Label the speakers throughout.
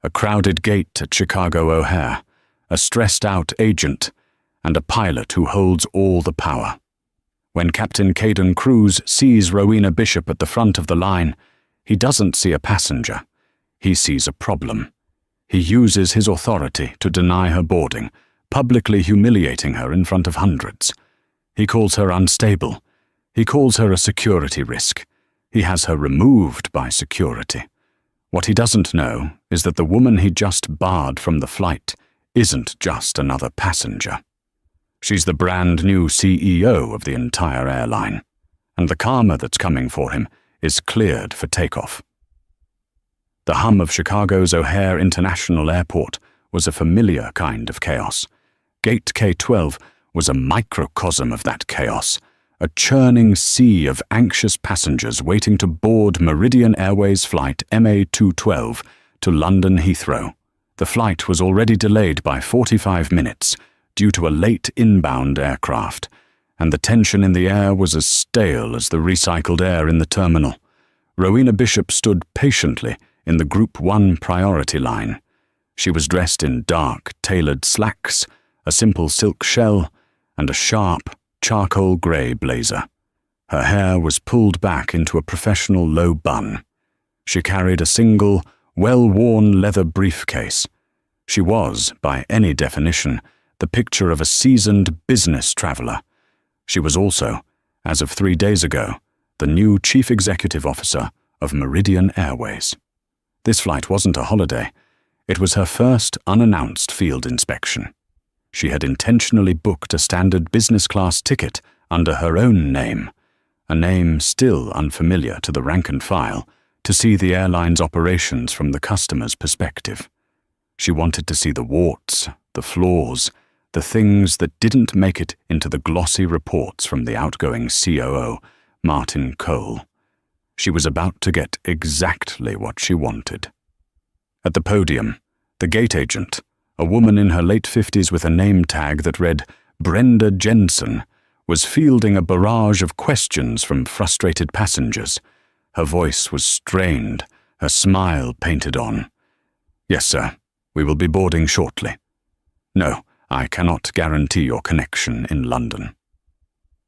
Speaker 1: a crowded gate at Chicago O'Hare, a stressed-out agent, and a pilot who holds all the power. When Captain Caden Cruz sees Rowena Bishop at the front of the line, he doesn't see a passenger. He sees a problem. He uses his authority to deny her boarding, publicly humiliating her in front of hundreds. He calls her unstable. He calls her a security risk. He has her removed by security. What he doesn't know is that the woman he just barred from the flight isn't just another passenger. She's the brand new CEO of the entire airline, and the karma that's coming for him is cleared for takeoff. The hum of Chicago's O'Hare International Airport was a familiar kind of chaos. Gate K-12 was a microcosm of that chaos, a churning sea of anxious passengers waiting to board Meridian Airways flight MA212 to London Heathrow. The flight was already delayed by 45 minutes due to a late inbound aircraft, and the tension in the air was as stale as the recycled air in the terminal. Rowena Bishop stood patiently in the Group 1 priority line. She was dressed in dark, tailored slacks, a simple silk shell, and a sharp, charcoal grey blazer. Her hair was pulled back into a professional low bun. She carried a single, well-worn leather briefcase. She was, by any definition, the picture of a seasoned business traveller. She was also, as of 3 days ago, the new Chief Executive Officer of Meridian Airways. This flight wasn't a holiday. It was her first unannounced field inspection. She had intentionally booked a standard business class ticket under her own name, a name still unfamiliar to the rank and file, to see the airline's operations from the customer's perspective. She wanted to see the warts, the flaws, the things that didn't make it into the glossy reports from the outgoing COO, Martin Cole. She was about to get exactly what she wanted. At the podium, the gate agent, a woman in her late 50s with a name tag that read Brenda Jensen, was fielding a barrage of questions from frustrated passengers. Her voice was strained, her smile painted on. "Yes, sir. We will be boarding shortly. No, I cannot guarantee your connection in London."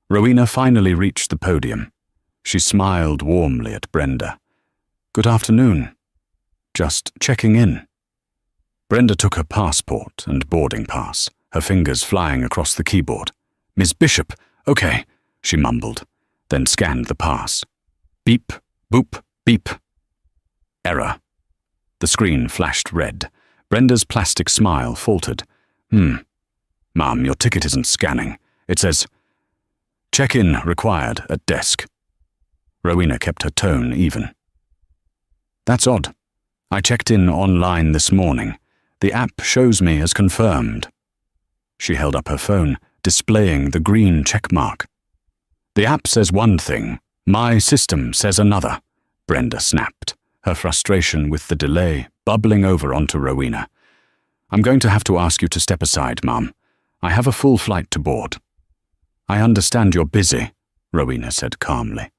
Speaker 1: Rowena finally reached the podium. She smiled warmly at Brenda. "Good afternoon. Just checking in." Brenda took her passport and boarding pass, her fingers flying across the keyboard. "Miss Bishop, okay," she mumbled, then scanned the pass. Beep, boop, beep. Error. The screen flashed red. Brenda's plastic smile faltered. Ma'am, your ticket isn't scanning. It says, check-in required at desk." Rowena kept her tone even. "That's odd. I checked in online this morning. The app shows me as confirmed." She held up her phone, displaying the green check mark. "The app says one thing, my system says another," Brenda snapped, her frustration with the delay bubbling over onto Rowena. "I'm going to have to ask you to step aside, Ma'am. I have a full flight to board." "I understand you're busy," Rowena said calmly.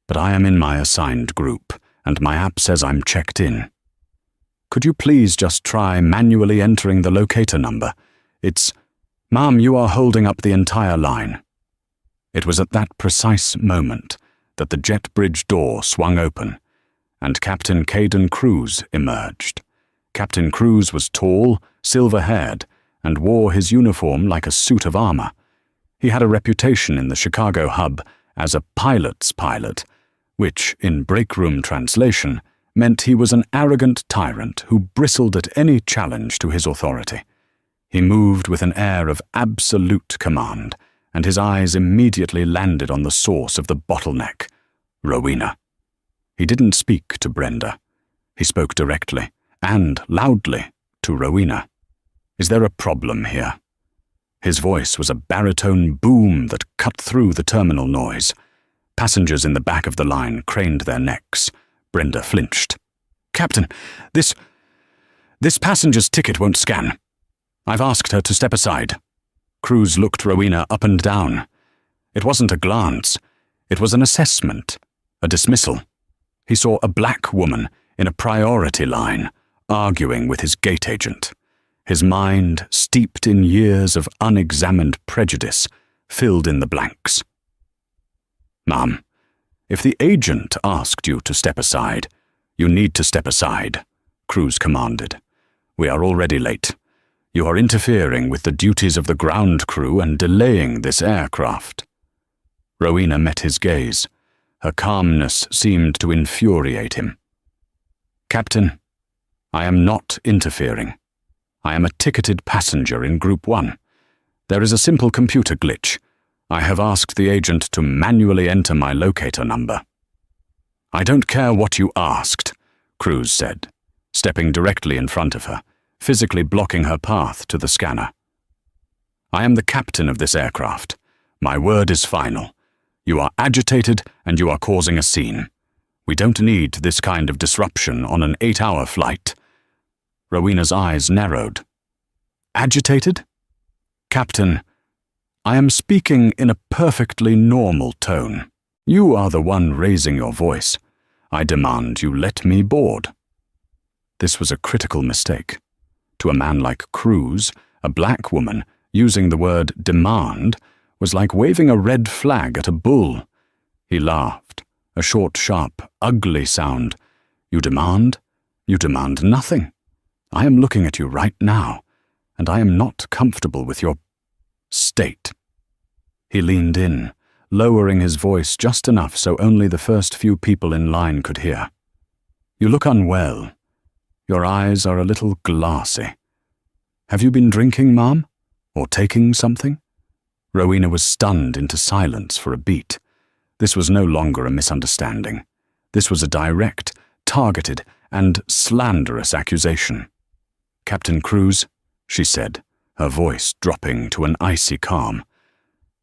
Speaker 1: "But I am in my assigned group, and my app says I'm checked in. Could you please just try manually entering the locator number? It's, Ma'am, you are holding up the entire line." It was at that precise moment that the jet bridge door swung open, and Captain Caden Cruz emerged. Captain Cruz was tall, silver-haired, and wore his uniform like a suit of armor. He had a reputation in the Chicago hub as a pilot's pilot, which, in breakroom translation, meant he was an arrogant tyrant who bristled at any challenge to his authority. He moved with an air of absolute command, and his eyes immediately landed on the source of the bottleneck, Rowena. He didn't speak to Brenda. He spoke directly, and loudly, to Rowena. "Is there a problem here?" His voice was a baritone boom that cut through the terminal noise. Passengers in the back of the line craned their necks. Brenda flinched. "Captain, this passenger's ticket won't scan. I've asked her to step aside." Cruz looked Rowena up and down. It wasn't a glance. It was an assessment, a dismissal. He saw a black woman in a priority line, arguing with his gate agent. His mind, steeped in years of unexamined prejudice, filled in the blanks. "Ma'am, if the agent asked you to step aside, you need to step aside," Cruz commanded. "We are already late. You are interfering with the duties of the ground crew and delaying this aircraft." Rowena met his gaze. Her calmness seemed to infuriate him. "Captain, I am not interfering. I am a ticketed passenger in Group 1. There is a simple computer glitch. I have asked the agent to manually enter my locator number." "I don't care what you asked," Cruz said, stepping directly in front of her, physically blocking her path to the scanner. "I am the captain of this aircraft. My word is final. You are agitated and you are causing a scene. We don't need this kind of disruption on an 8-hour flight." Rowena's eyes narrowed. "Agitated? Captain, I am speaking in a perfectly normal tone. You are the one raising your voice. I demand you let me board." This was a critical mistake. To a man like Cruz, a black woman, using the word demand was like waving a red flag at a bull. He laughed, a short, sharp, ugly sound. "You demand? You demand nothing. I am looking at you right now, and I am not comfortable with your state." He leaned in, lowering his voice just enough so only the first few people in line could hear. "You look unwell. Your eyes are a little glassy. Have you been drinking, ma'am? Or taking something?" Rowena was stunned into silence for a beat. This was no longer a misunderstanding. This was a direct, targeted, and slanderous accusation. "Captain Cruz," she said, her voice dropping to an icy calm,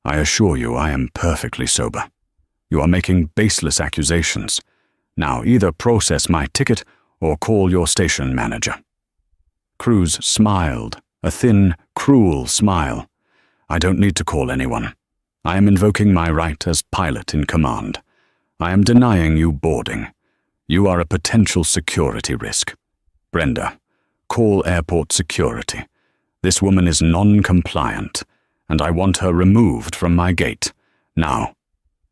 Speaker 1: "I assure you I am perfectly sober. You are making baseless accusations. Now either process my ticket or call your station manager." Cruz smiled, a thin, cruel smile. "I don't need to call anyone. I am invoking my right as pilot in command. I am denying you boarding. You are a potential security risk. Brenda, call airport security. This woman is non-compliant, and I want her removed from my gate. Now."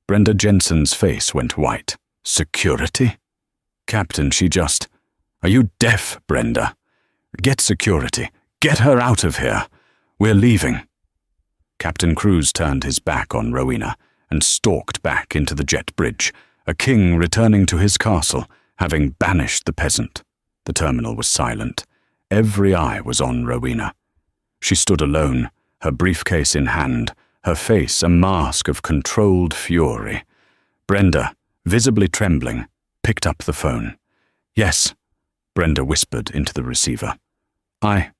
Speaker 1: Brenda Jensen's face went white. "Security? Captain, Are you deaf, Brenda? Get security. Get her out of here. We're leaving." Captain Cruz turned his back on Rowena and stalked back into the jet bridge, a king returning to his castle, having banished the peasant. The terminal was silent. Every eye was on Rowena. She stood alone, her briefcase in hand, her face a mask of controlled fury. Brenda, visibly trembling, picked up the phone. "Yes," Brenda whispered into the receiver. I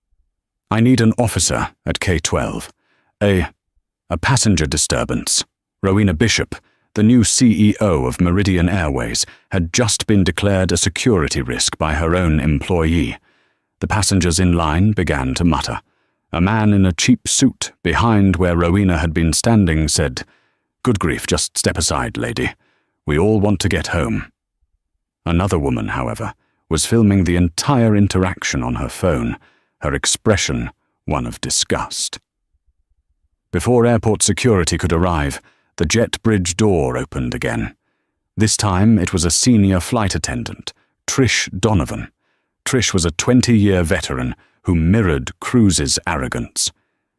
Speaker 1: need an officer at K-12. A passenger disturbance. Rowena Bishop, the new CEO of Meridian Airways, had just been declared a security risk by her own employee. The passengers in line began to mutter. A man in a cheap suit behind where Rowena had been standing said, "Good grief, just step aside, lady. We all want to get home." Another woman, however, was filming the entire interaction on her phone, her expression one of disgust. Before airport security could arrive, the jet bridge door opened again. This time it was a senior flight attendant, Trish Donovan. Trish was a 20-year veteran who mirrored Cruz's arrogance.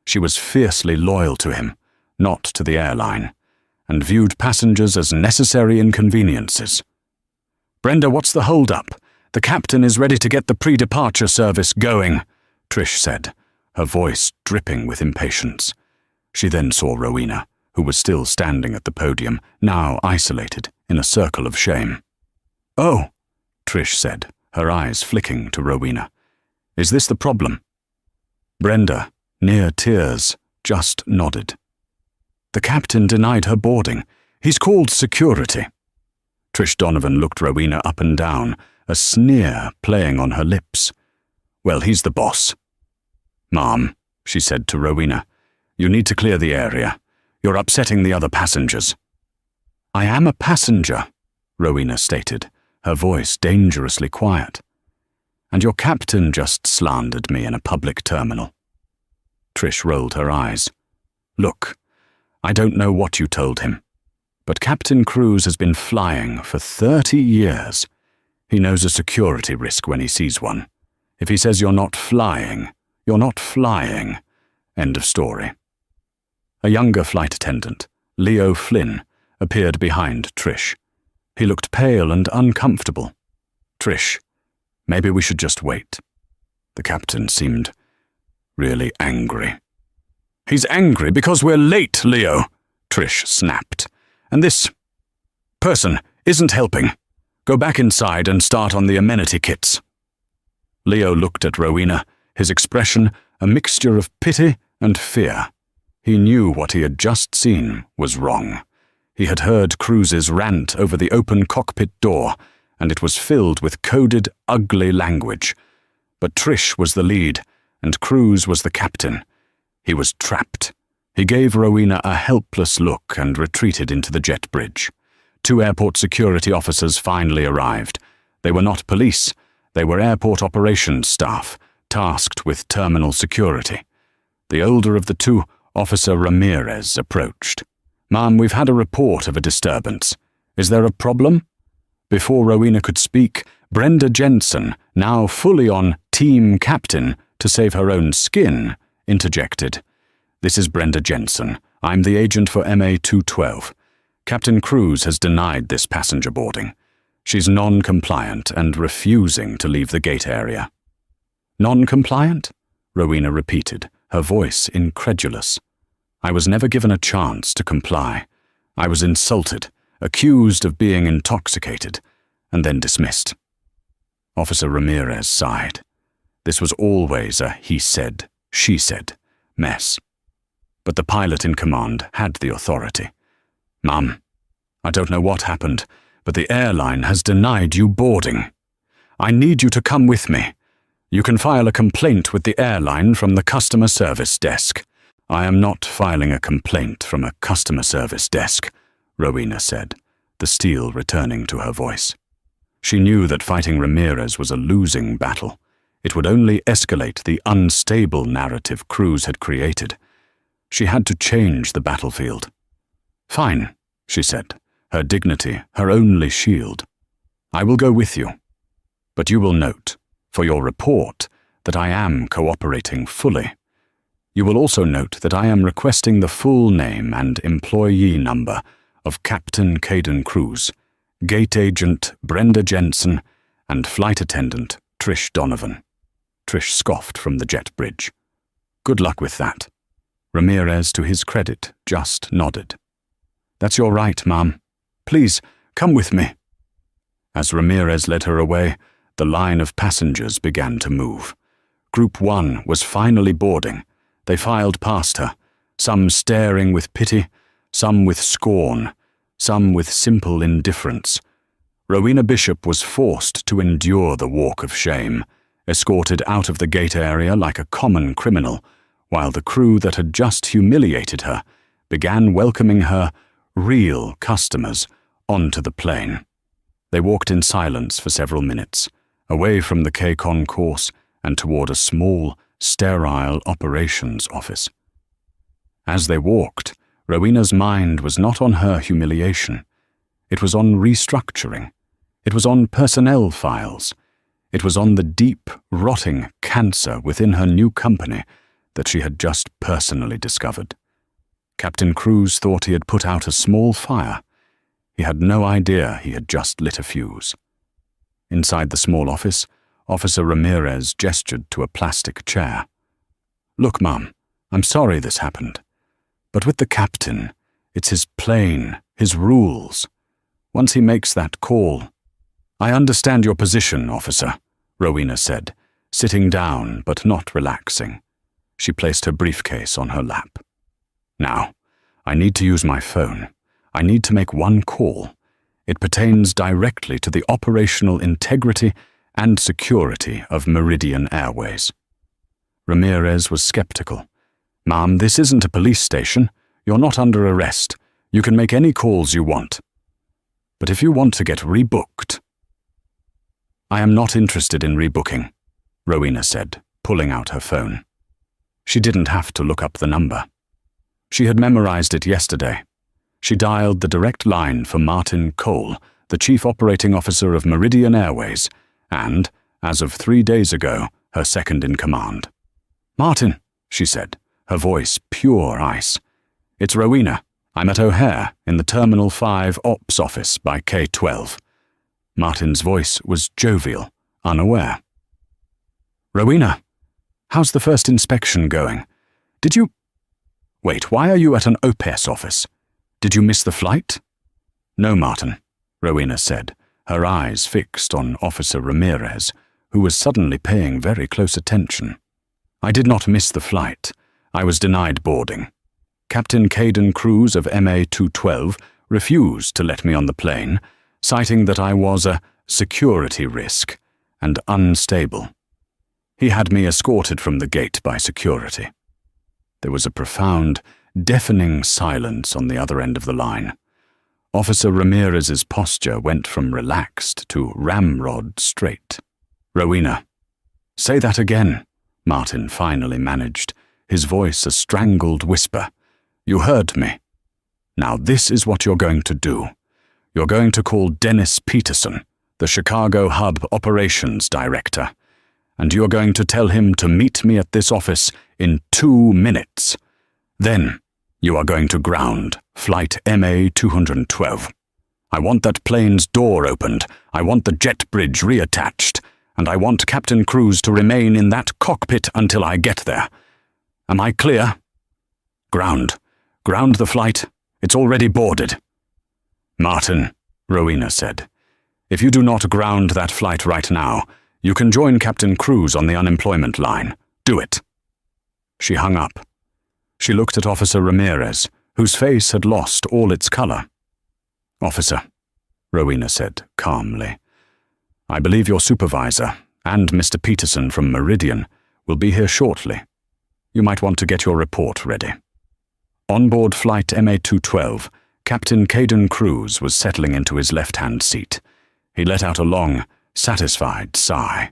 Speaker 1: She was fiercely loyal to him, not to the airline, and viewed passengers as necessary inconveniences. "Brenda, what's the hold-up? The captain is ready to get the pre-departure service going," Trish said, her voice dripping with impatience. She then saw Rowena, who was still standing at the podium, now isolated in a circle of shame. "Oh," Trish said, her eyes flicking to Rowena. "Is this the problem?" Brenda, near tears, just nodded. "The captain denied her boarding. He's called security." Trish Donovan looked Rowena up and down, a sneer playing on her lips. "Well, he's the boss." "Ma'am," she said to Rowena, "you need to clear the area. You're upsetting the other passengers." "I am a passenger," Rowena stated, her voice dangerously quiet. And your captain just slandered me in a public terminal. Trish rolled her eyes. Look, I don't know what you told him, but Captain Cruz has been flying for 30 years. He knows a security risk when he sees one. If he says you're not flying, you're not flying. End of story. A younger flight attendant, Leo Flynn, appeared behind Trish. He looked pale and uncomfortable. Trish, maybe we should just wait. The captain seemed really angry. He's angry because we're late, Leo, Trish snapped. And this person isn't helping. Go back inside and start on the amenity kits. Leo looked at Rowena, his expression a mixture of pity and fear. He knew what he had just seen was wrong. He had heard Cruz's rant over the open cockpit door, and it was filled with coded, ugly language. But Trish was the lead, and Cruz was the captain. He was trapped. He gave Rowena a helpless look and retreated into the jet bridge. 2 airport security officers finally arrived. They were not police. They were airport operations staff, tasked with terminal security. The older of the 2, Officer Ramirez, approached. Ma'am, we've had a report of a disturbance. Is there a problem? Before Rowena could speak, Brenda Jensen, now fully on team captain to save her own skin, interjected. This is Brenda Jensen. I'm the agent for MA-212. Captain Cruz has denied this passenger boarding. She's non-compliant and refusing to leave the gate area. Non-compliant? Rowena repeated, her voice incredulous. I was never given a chance to comply. I was insulted, accused of being intoxicated, and then dismissed. Officer Ramirez sighed. This was always a he said, she said mess. But the pilot in command had the authority. Ma'am, I don't know what happened, but the airline has denied you boarding. I need you to come with me. You can file a complaint with the airline from the customer service desk. I am not filing a complaint from a customer service desk, Rowena said, the steel returning to her voice. She knew that fighting Ramirez was a losing battle. It would only escalate the unstable narrative Cruz had created. She had to change the battlefield. Fine, she said, her dignity her only shield. I will go with you. But you will note, for your report, that I am cooperating fully. You will also note that I am requesting the full name and employee number of Captain Caden Cruz, gate agent Brenda Jensen, and flight attendant Trish Donovan. Trish scoffed from the jet bridge. Good luck with that. Ramirez, to his credit, just nodded. That's your right, ma'am. Please, come with me. As Ramirez led her away, the line of passengers began to move. Group 1 was finally boarding. They filed past her, some staring with pity, some with scorn, some with simple indifference. Rowena Bishop was forced to endure the walk of shame, escorted out of the gate area like a common criminal, while the crew that had just humiliated her began welcoming her real customers onto the plane. They walked in silence for several minutes, away from the K-Con course and toward a small, sterile operations office. As they walked, Rowena's mind was not on her humiliation. It was on restructuring. It was on personnel files. It was on the deep, rotting cancer within her new company that she had just personally discovered. Captain Cruz thought he had put out a small fire. He had no idea he had just lit a fuse. Inside the small office, Officer Ramirez gestured to a plastic chair. Look, Mum, I'm sorry this happened. But with the captain, it's his plane, his rules. Once he makes that call... I understand your position, officer, Rowena said, sitting down but not relaxing. She placed her briefcase on her lap. Now, I need to use my phone. I need to make one call. It pertains directly to the operational integrity and security of Meridian Airways. Ramirez was skeptical. Ma'am, this isn't a police station. You're not under arrest. You can make any calls you want. But if you want to get rebooked... I am not interested in rebooking, Rowena said, pulling out her phone. She didn't have to look up the number. She had memorized it yesterday. She dialed the direct line for Martin Cole, the Chief Operating Officer of Meridian Airways, and, as of 3 days ago, her second-in-command. "Martin," she said, her voice pure ice. "It's Rowena. I'm at O'Hare, in the Terminal 5 Ops office by K-12. Martin's voice was jovial, unaware. "Rowena, how's the first inspection going? Did you... Wait, why are you at an OPS office? Did you miss the flight?" "No, Martin," Rowena said, her eyes fixed on Officer Ramirez, who was suddenly paying very close attention. "I did not miss the flight. I was denied boarding. Captain Caden Cruz of MA-212 refused to let me on the plane, citing that I was a security risk and unstable. He had me escorted from the gate by security." There was a profound, deafening silence on the other end of the line. Officer Ramirez's posture went from relaxed to ramrod straight. "Rowena." "Say that again," Martin finally managed, his voice a strangled whisper. "You heard me. Now this is what you're going to do. You're going to call Dennis Peterson, the Chicago Hub Operations Director, and you're going to tell him to meet me at this office in 2 minutes. Then you are going to ground Flight MA-212. I want that plane's door opened, I want the jet bridge reattached, and I want Captain Cruz to remain in that cockpit until I get there. Am I clear? Ground. Ground the flight. It's already boarded." "Martin," Rowena said, "if you do not ground that flight right now, you can join Captain Cruz on the unemployment line. Do it." She hung up. She looked at Officer Ramirez, whose face had lost all its color. "Officer," Rowena said calmly, "I believe your supervisor and Mr. Peterson from Meridian will be here shortly. You might want to get your report ready." On board Flight MA-212, Captain Caden Cruz was settling into his left-hand seat. He let out a long, satisfied sigh.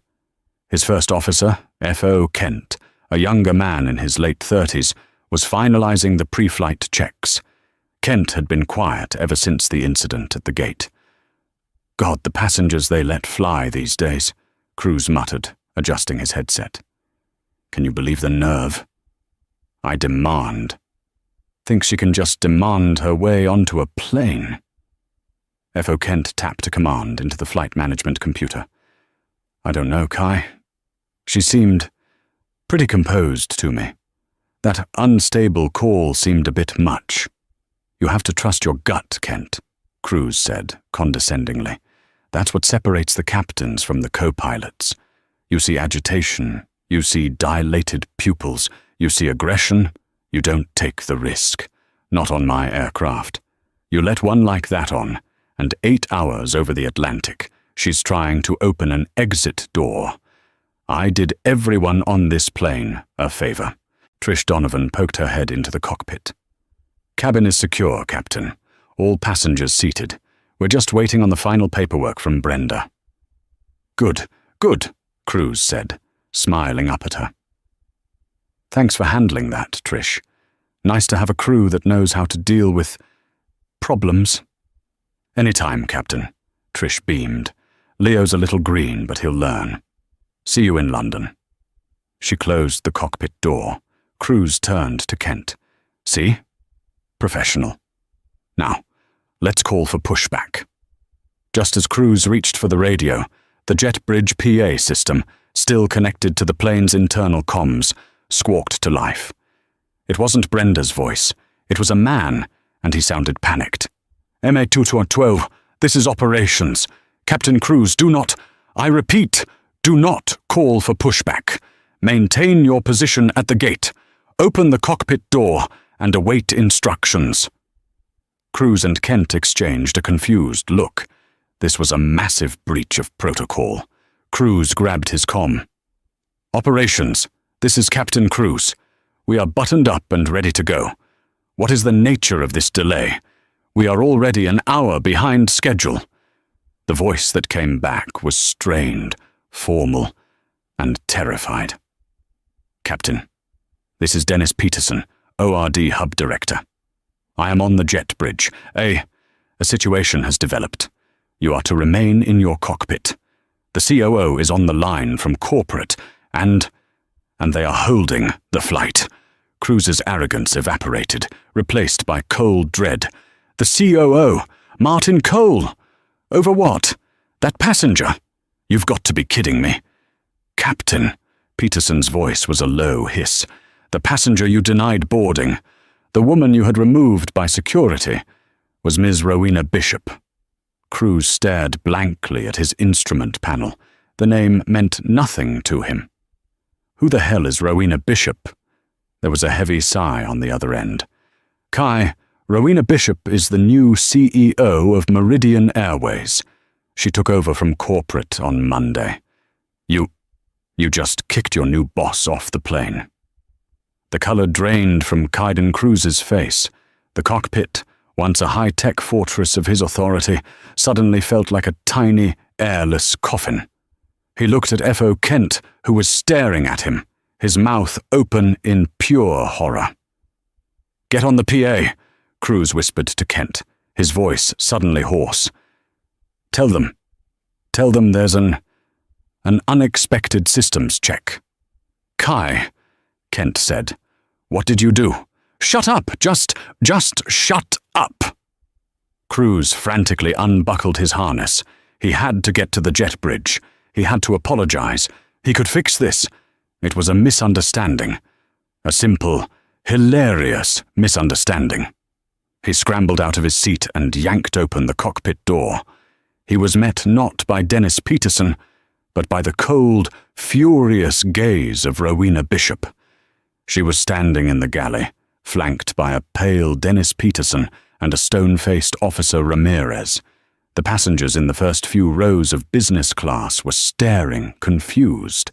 Speaker 1: His first officer, F.O. Kent, a younger man in his late 30s, was finalizing the pre-flight checks. Kent had been quiet ever since the incident at the gate. "God, the passengers they let fly these days," Cruz muttered, adjusting his headset. "Can you believe the nerve? I demand. Thinks she can just demand her way onto a plane." F.O. Kent tapped a command into the flight management computer. "I don't know, Kai. She seemed pretty composed to me. That unstable call seemed a bit much." "You have to trust your gut, Kent," Cruz said condescendingly. "That's what separates the captains from the co-pilots. You see agitation, you see dilated pupils, you see aggression. You don't take the risk. Not on my aircraft. You let one like that on, and 8 hours over the Atlantic, she's trying to open an exit door. I did everyone on this plane a favor." Trish Donovan poked her head into the cockpit. "Cabin is secure, Captain. All passengers seated. We're just waiting on the final paperwork from Brenda." "Good, good," Cruz said, smiling up at her. "Thanks for handling that, Trish. Nice to have a crew that knows how to deal with problems." "Anytime, Captain," Trish beamed. "Leo's a little green, but he'll learn. See you in London." She closed the cockpit door. Cruz turned to Kent. "See? Professional. Now, let's call for pushback." Just as Cruz reached for the radio, the jet bridge PA system, still connected to the plane's internal comms, squawked to life. It wasn't Brenda's voice. It was a man, and he sounded panicked. "MA-212, this is operations. Captain Cruz, do not, I repeat, do not call for pushback. Maintain your position at the gate. Open the cockpit door and await instructions." Cruz and Kent exchanged a confused look. This was a massive breach of protocol. Cruz grabbed his comm. "Operations, this is Captain Cruz. We are buttoned up and ready to go. What is the nature of this delay? We are already an hour behind schedule." The voice that came back was strained, formal, and terrified. "Captain, this is Dennis Peterson, ORD Hub Director. I am on the jet bridge. A situation has developed. You are to remain in your cockpit. The COO is on the line from corporate, and they are holding the flight." Cruz's arrogance evaporated, replaced by cold dread. "The COO, Martin Cole! Over what? That passenger? You've got to be kidding me." "Captain," Peterson's voice was a low hiss, "the passenger you denied boarding, the woman you had removed by security, was Ms. Rowena Bishop." Cruz stared blankly at his instrument panel. The name meant nothing to him. "Who the hell is Rowena Bishop?" There was a heavy sigh on the other end. "Kai, Rowena Bishop is the new CEO of Meridian Airways. She took over from corporate on Monday. You just kicked your new boss off the plane." The color drained from Kaiden Cruz's face. The cockpit, once a high-tech fortress of his authority, suddenly felt like a tiny, airless coffin. He looked at F.O. Kent, who was staring at him, his mouth open in pure horror. "Get on the PA," Cruz whispered to Kent, his voice suddenly hoarse. Tell them there's an unexpected systems check." "Kai," Kent said, "what did you do?" "Shut up! Just shut up!" Cruz frantically unbuckled his harness. He had to get to the jet bridge. He had to apologize. He could fix this. It was a misunderstanding. A simple, hilarious misunderstanding. He scrambled out of his seat and yanked open the cockpit door. He was met not by Dennis Peterson, but by the cold, furious gaze of Rowena Bishop. She was standing in the galley, flanked by a pale Dennis Peterson and a stone-faced Officer Ramirez. The passengers in the first few rows of business class were staring, confused.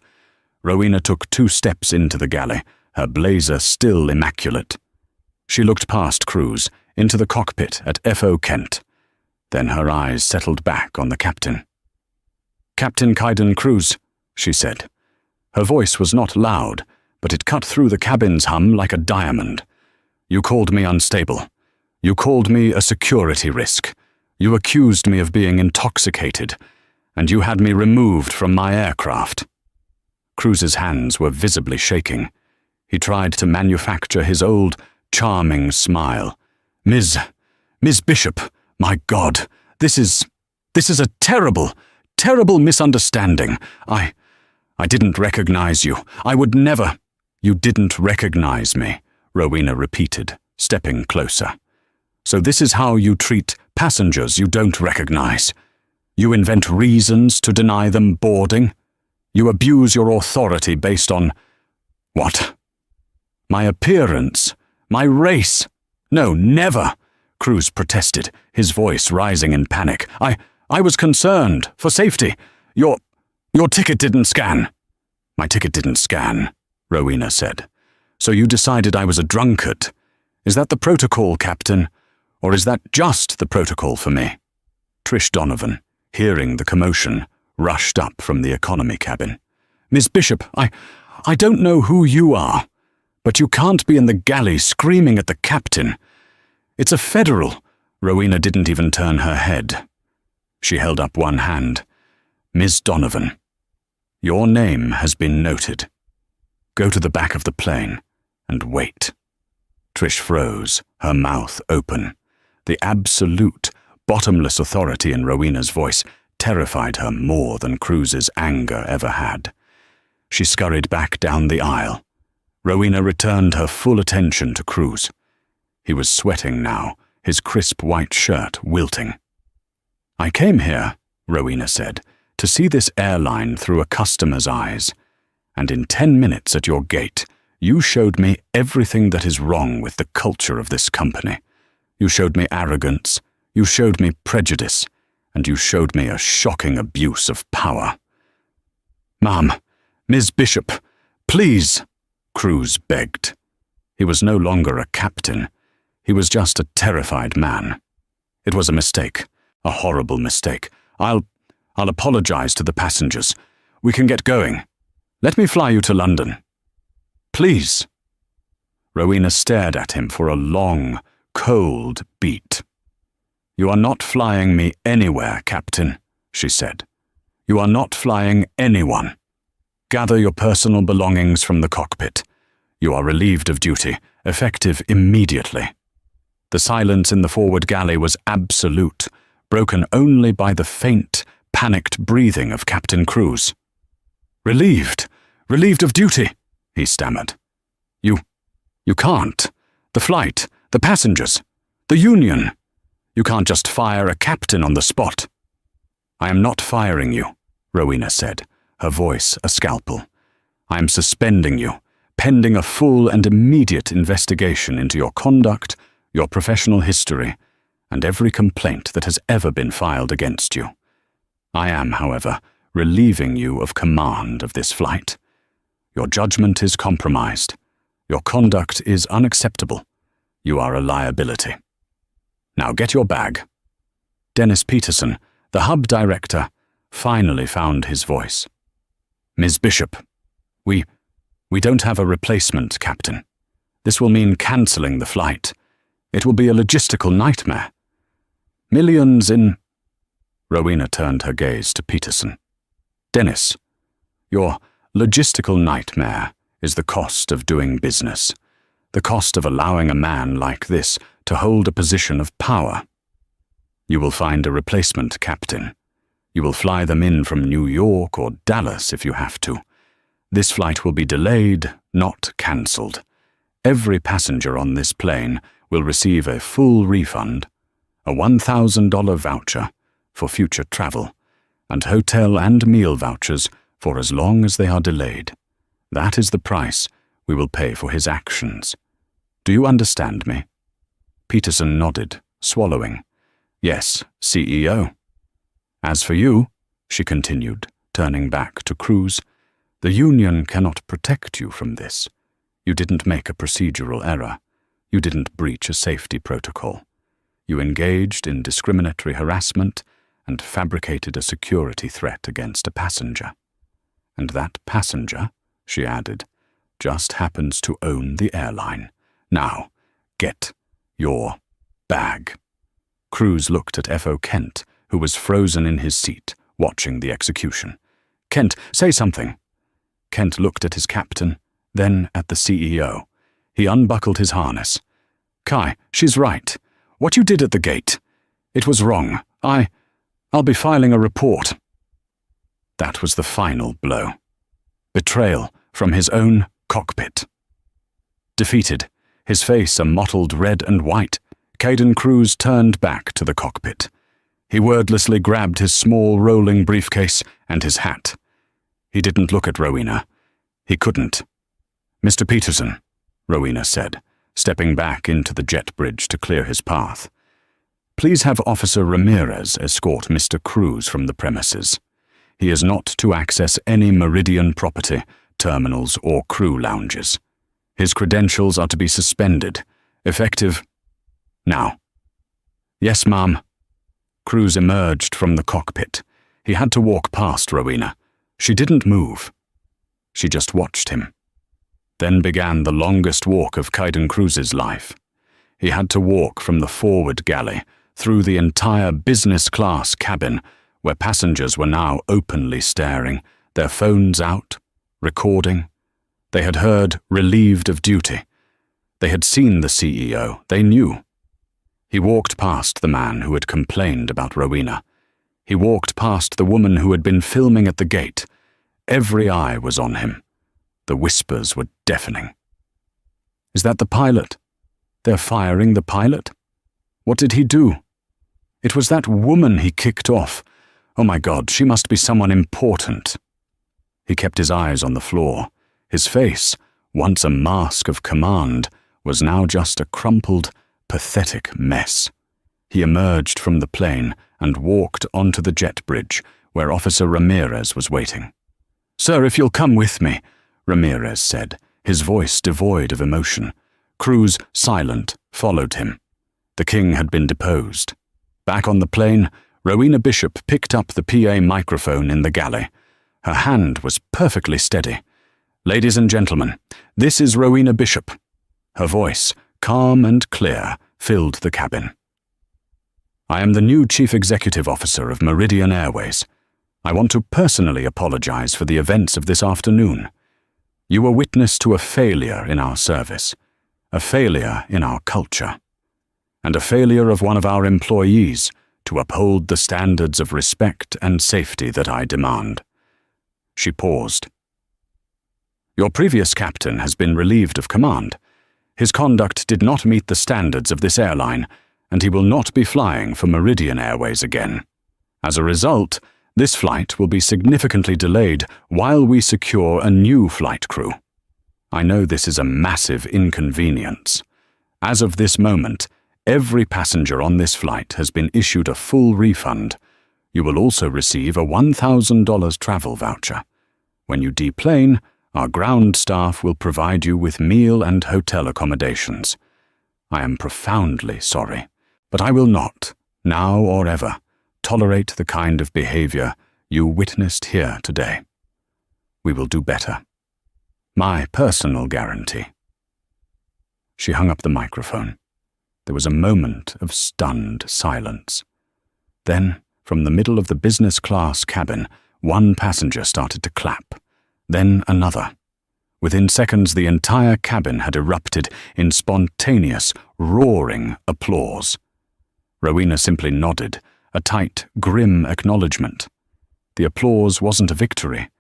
Speaker 1: Rowena took 2 steps into the galley, her blazer still immaculate. She looked past Cruz, into the cockpit at F.O. Kent. Then her eyes settled back on the captain. "Captain Kaiden Cruz," she said. Her voice was not loud, but it cut through the cabin's hum like a diamond. "You called me unstable. You called me a security risk. You accused me of being intoxicated, and you had me removed from my aircraft." Cruz's hands were visibly shaking. He tried to manufacture his old, charming smile. Miss Bishop, my God, this is a terrible, terrible misunderstanding. I didn't recognize you. I would never." "You didn't recognize me," Rowena repeated, stepping closer. "So this is how you treat passengers you don't recognize. You invent reasons to deny them boarding. You abuse your authority based on what? My appearance? My race? No, never," Cruz protested, his voice rising in panic. I was concerned for safety. Your ticket didn't scan." "My ticket didn't scan," Rowena said. "So you decided I was a drunkard. Is that the protocol, Captain? Or is that just the protocol for me?" Trish Donovan, hearing the commotion, rushed up from the economy cabin. "Miss Bishop, I don't know who you are, but you can't be in the galley screaming at the captain. It's a federal." Rowena didn't even turn her head. She held up one hand. "Miss Donovan, your name has been noted. Go to the back of the plane and wait." Trish froze, her mouth open. The absolute, bottomless authority in Rowena's voice terrified her more than Cruz's anger ever had. She scurried back down the aisle. Rowena returned her full attention to Cruz. He was sweating now, his crisp white shirt wilting. "I came here," Rowena said, "to see this airline through a customer's eyes. And in 10 minutes at your gate, you showed me everything that is wrong with the culture of this company. You showed me arrogance, you showed me prejudice, and you showed me a shocking abuse of power." "Ma'am, Ms. Bishop, please," Cruz begged. He was no longer a captain. He was just a terrified man. "It was a mistake, a horrible mistake. I'll apologize to the passengers. We can get going." Let me fly you to London. Please. Rowena stared at him for a long, cold beat. You are not flying me anywhere, Captain, she said. You are not flying anyone. Gather your personal belongings from the cockpit. You are relieved of duty, effective immediately. The silence in the forward galley was absolute, broken only by the faint, panicked breathing of Captain Crews. Relieved of duty, he stammered. You can't. The flight, the passengers, the union. You can't just fire a captain on the spot. I am not firing you, Rowena said, her voice a scalpel. I am suspending you, pending a full and immediate investigation into your conduct, your professional history, and every complaint that has ever been filed against you. I am, however, relieving you of command of this flight. Your judgment is compromised. Your conduct is unacceptable. You are a liability. Now get your bag. Dennis Peterson, the hub director, finally found his voice. Ms. Bishop, we don't have a replacement, Captain. This will mean cancelling the flight. It will be a logistical nightmare. Millions in... Rowena turned her gaze to Peterson. Dennis, your logistical nightmare is the cost of doing business, the cost of allowing a man like this to hold a position of power. You will find a replacement, Captain. You will fly them in from New York or Dallas if you have to. This flight will be delayed, not cancelled. Every passenger on this plane will receive a full refund, a $1,000 voucher for future travel, and hotel and meal vouchers for as long as they are delayed. That is the price we will pay for his actions. Do you understand me? Peterson nodded, swallowing. Yes, CEO. As for you, she continued, turning back to Crews, the union cannot protect you from this. You didn't make a procedural error. You didn't breach a safety protocol. You engaged in discriminatory harassment and fabricated a security threat against a passenger. And that passenger, she added, just happens to own the airline. Now, get your bag. Crews looked at F.O. Kent, who was frozen in his seat, watching the execution. Kent, say something. Kent looked at his captain, then at the CEO. He unbuckled his harness. Kai, she's right. What you did at the gate. It was wrong. I'll be filing a report. That was the final blow. Betrayal from his own cockpit. Defeated, his face a mottled red and white, Caden Crews turned back to the cockpit. He wordlessly grabbed his small rolling briefcase and his hat. He didn't look at Rowena. He couldn't. Mr. Peterson, Rowena said, stepping back into the jet bridge to clear his path. Please have Officer Ramirez escort Mr. Crews from the premises. He is not to access any Meridian property, terminals, or crew lounges. His credentials are to be suspended, effective now. Yes, ma'am. Crews emerged from the cockpit. He had to walk past Rowena. She didn't move. She just watched him. Then began the longest walk of Caden Crews's life. He had to walk from the forward galley through the entire business-class cabin, where passengers were now openly staring, their phones out, recording. They had heard relieved of duty. They had seen the CEO. They knew. He walked past the man who had complained about Rowena. He walked past the woman who had been filming at the gate. Every eye was on him. The whispers were deafening. Is that the pilot? They're firing the pilot? What did he do? It was that woman he kicked off. Oh my God, she must be someone important. He kept his eyes on the floor. His face, once a mask of command, was now just a crumpled, pathetic mess. He emerged from the plane and walked onto the jet bridge, where Officer Ramirez was waiting. Sir, if you'll come with me, Ramirez said, his voice devoid of emotion. Crews, silent, followed him. The king had been deposed. Back on the plane, Rowena Bishop picked up the PA microphone in the galley. Her hand was perfectly steady, Ladies and gentlemen, this is Rowena Bishop. Her voice, calm and clear, filled the cabin. I am the new Chief Executive Officer of Meridian Airways. I want to personally apologize for the events of this afternoon. You were witness to a failure in our service, a failure in our culture, and a failure of one of our employees to uphold the standards of respect and safety that I demand. She paused. Your previous captain has been relieved of command. His conduct did not meet the standards of this airline, and he will not be flying for Meridian Airways again. As a result, this flight will be significantly delayed while we secure a new flight crew. I know this is a massive inconvenience. As of this moment, every passenger on this flight has been issued a full refund. You will also receive a $1,000 travel voucher. When you deplane, our ground staff will provide you with meal and hotel accommodations. I am profoundly sorry, but I will not, now or ever, tolerate the kind of behavior you witnessed here today. We will do better. My personal guarantee. She hung up the microphone. There was a moment of stunned silence. Then, from the middle of the business class cabin, one passenger started to clap, then another. Within seconds, the entire cabin had erupted in spontaneous, roaring applause. Rowena simply nodded, a tight, grim acknowledgement. The applause wasn't a victory.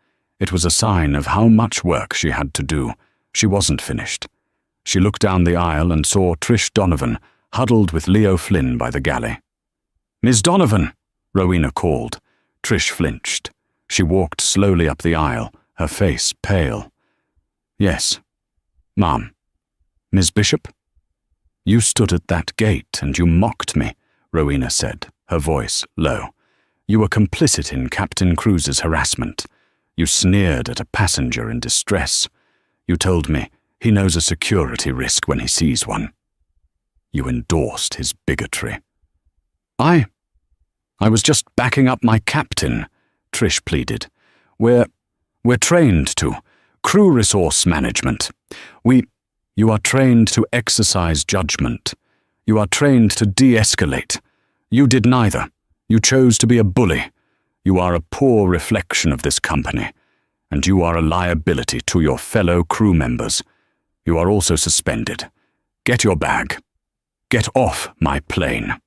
Speaker 1: It was a sign of how much work she had to do. She wasn't finished. She looked down the aisle and saw Trish Donovan huddled with Leo Flynn by the galley. "Miss Donovan," Rowena called. Trish flinched. She walked slowly up the aisle, her face pale. "Yes, Ma'am." "Miss Bishop?" "You stood at that gate and you mocked me," Rowena said, her voice low. "You were complicit in Captain Cruz's harassment. You sneered at a passenger in distress. You told me he knows a security risk when he sees one. You endorsed his bigotry." I was just backing up my captain," Trish pleaded. We're trained to. Crew resource management. You are trained to exercise judgment. You are trained to de-escalate. You did neither. You chose to be a bully. You are a poor reflection of this company, and you are a liability to your fellow crew members. You are also suspended. Get your bag. Get off my plane."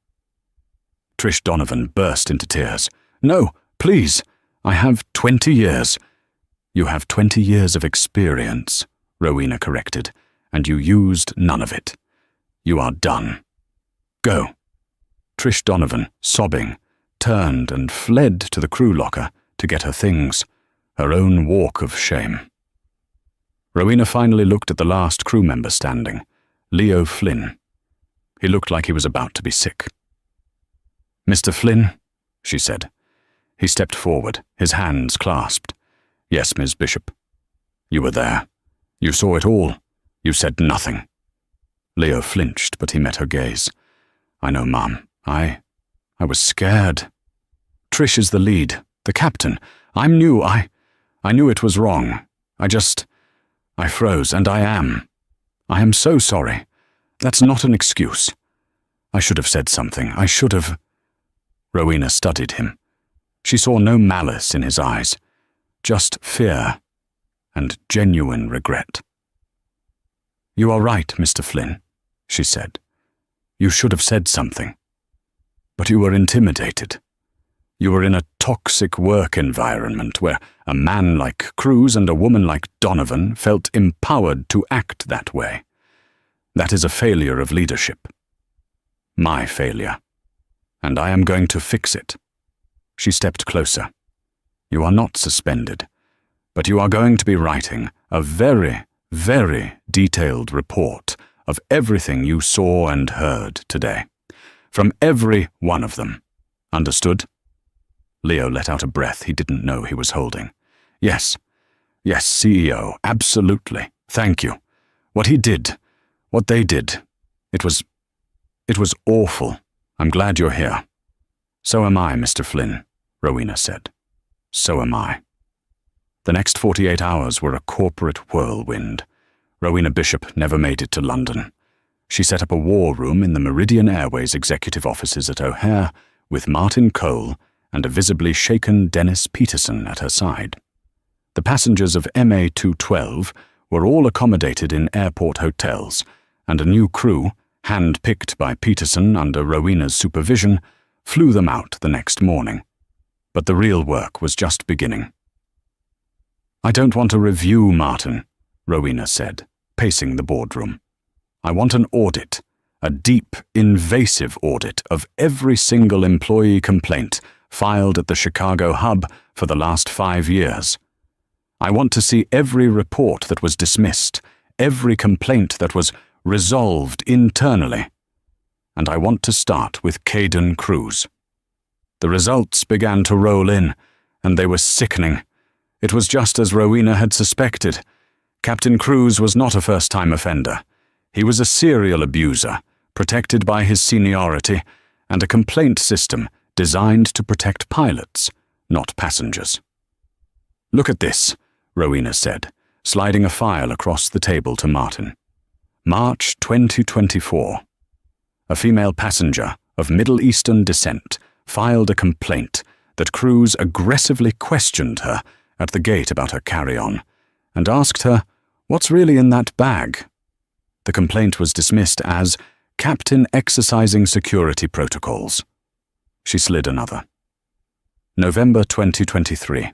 Speaker 1: Trish Donovan burst into tears. "No, please. I have 20 years. "You have 20 years of experience," Rowena corrected, "and you used none of it. You are done. Go." Trish Donovan, sobbing, turned and fled to the crew locker to get her things, her own walk of shame. Rowena finally looked at the last crew member standing, Leo Flynn. He looked like he was about to be sick. "Mr. Flynn," she said. He stepped forward, his hands clasped. "Yes, Miss Bishop. You were there. You saw it all. You said nothing." Leo flinched, but he met her gaze. "I know, Ma'am. I was scared. Trish is the lead, the captain. I'm new. I knew it was wrong. I froze, and I am so sorry. That's not an excuse. I should have said something. I should have." Rowena studied him. She saw no malice in his eyes, just fear and genuine regret. "You are right, Mr. Flynn," she said. "You should have said something. But you were intimidated. You were in a toxic work environment where a man like Cruz and a woman like Donovan felt empowered to act that way. That is a failure of leadership. My failure. And I am going to fix it." She stepped closer. "You are not suspended, but you are going to be writing a very, very detailed report of everything you saw and heard today. From every one of them. Understood?" Leo let out a breath he didn't know he was holding. Yes, CEO, absolutely. Thank you. What he did, what they did, it was awful. I'm glad you're here." "So am I, Mr. Flynn," Rowena said. "So am I." The next 48 hours were a corporate whirlwind. Rowena Bishop never made it to London. She set up a war room in the Meridian Airways executive offices at O'Hare with Martin Cole and a visibly shaken Dennis Peterson at her side. The passengers of MA 212 were all accommodated in airport hotels, and a new crew, hand-picked by Peterson under Rowena's supervision, flew them out the next morning. But the real work was just beginning. "I don't want a review, Martin," Rowena said, pacing the boardroom. "I want an audit, a deep, invasive audit of every single employee complaint filed at the Chicago hub for the last 5 years. I want to see every report that was dismissed, every complaint that was resolved internally. And I want to start with Caden Cruz." The results began to roll in, and they were sickening. It was just as Rowena had suspected. Captain Cruz was not a first-time offender. He was a serial abuser, protected by his seniority, and a complaint system designed to protect pilots, not passengers. "Look at this," Rowena said, sliding a file across the table to Martin. "March 2024. A female passenger of Middle Eastern descent filed a complaint that Cruz aggressively questioned her at the gate about her carry-on and asked her, 'What's really in that bag?' The complaint was dismissed as captain exercising security protocols." She slid another. November 2023.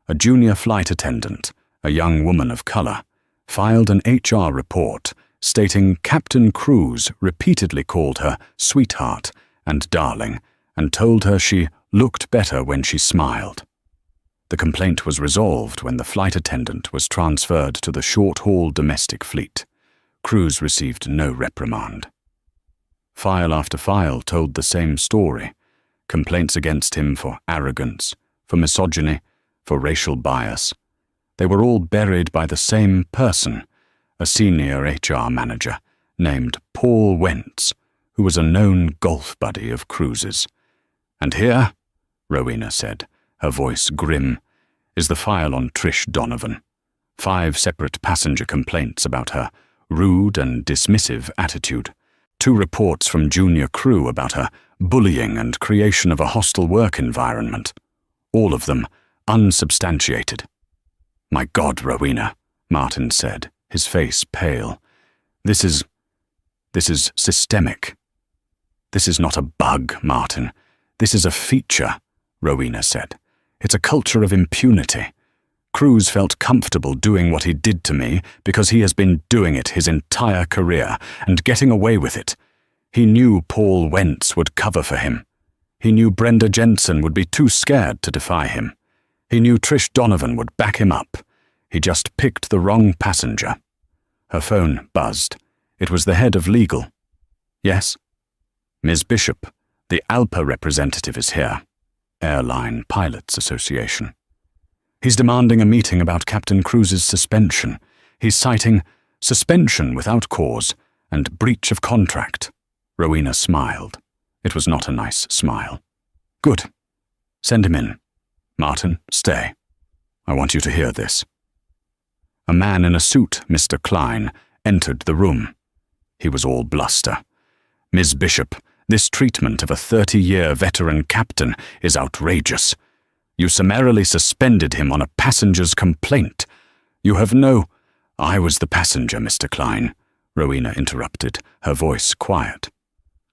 Speaker 1: A junior flight attendant, a young woman of color, filed an HR report stating Captain Cruz repeatedly called her sweetheart and darling and told her she looked better when she smiled. The complaint was resolved when the flight attendant was transferred to the short-haul domestic fleet. Cruz received no reprimand. File after file told the same story. Complaints against him for arrogance, for misogyny, for racial bias. They were all buried by the same person, a senior HR manager named Paul Wentz, who was a known golf buddy of Cruz's. "And here," Rowena said, her voice grim, "is the file on Trish Donovan. 5 separate passenger complaints about her rude and dismissive attitude. 2 reports from junior crew about her bullying and creation of a hostile work environment. All of them unsubstantiated." "My God, Rowena," Martin said, his face pale. This is systemic." "This is not a bug, Martin. This is a feature," Rowena said. "It's a culture of impunity. Cruz felt comfortable doing what he did to me because he has been doing it his entire career and getting away with it. He knew Paul Wentz would cover for him. He knew Brenda Jensen would be too scared to defy him. He knew Trish Donovan would back him up. He just picked the wrong passenger." Her phone buzzed. It was the head of legal. "Yes?" "Ms. Bishop, the ALPA representative is here. Airline Pilots Association. He's demanding a meeting about Captain Cruz's suspension. He's citing suspension without cause and breach of contract." Rowena smiled. It was not a nice smile. "Good. Send him in. Martin, stay. I want you to hear this." A man in a suit, Mr. Klein, entered the room. He was all bluster. "Ms. Bishop, this treatment of a 30-year veteran captain is outrageous. You summarily suspended him on a passenger's complaint. You have no—" "I was the passenger, Mr. Klein," Rowena interrupted, her voice quiet.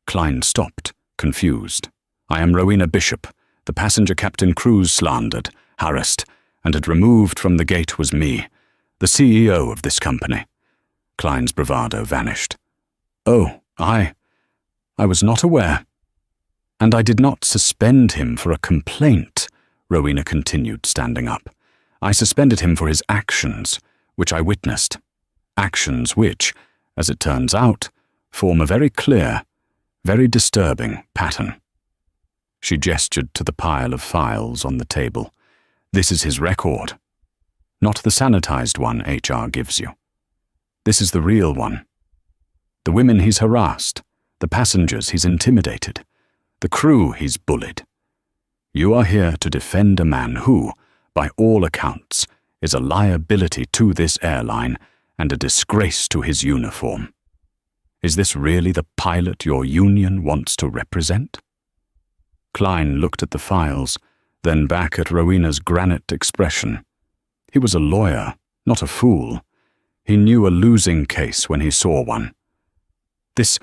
Speaker 1: Klein stopped, confused. "I am Rowena Bishop. The passenger Captain Cruz slandered, harassed, and had removed from the gate was me, the CEO of this company." Klein's bravado vanished. "Oh, I was not aware." "And I did not suspend him for a complaint," Rowena continued, standing up. "I suspended him for his actions, which I witnessed. Actions which, as it turns out, form a very clear, very disturbing pattern." She gestured to the pile of files on the table. "This is his record. Not the sanitized one HR gives you. This is the real one. The women he's harassed, the passengers he's intimidated, the crew he's bullied. You are here to defend a man who, by all accounts, is a liability to this airline and a disgrace to his uniform. Is this really the pilot your union wants to represent? Klein looked at the files, then back at Rowena's granite expression. He was a lawyer, not a fool. He knew a losing case when he saw one. This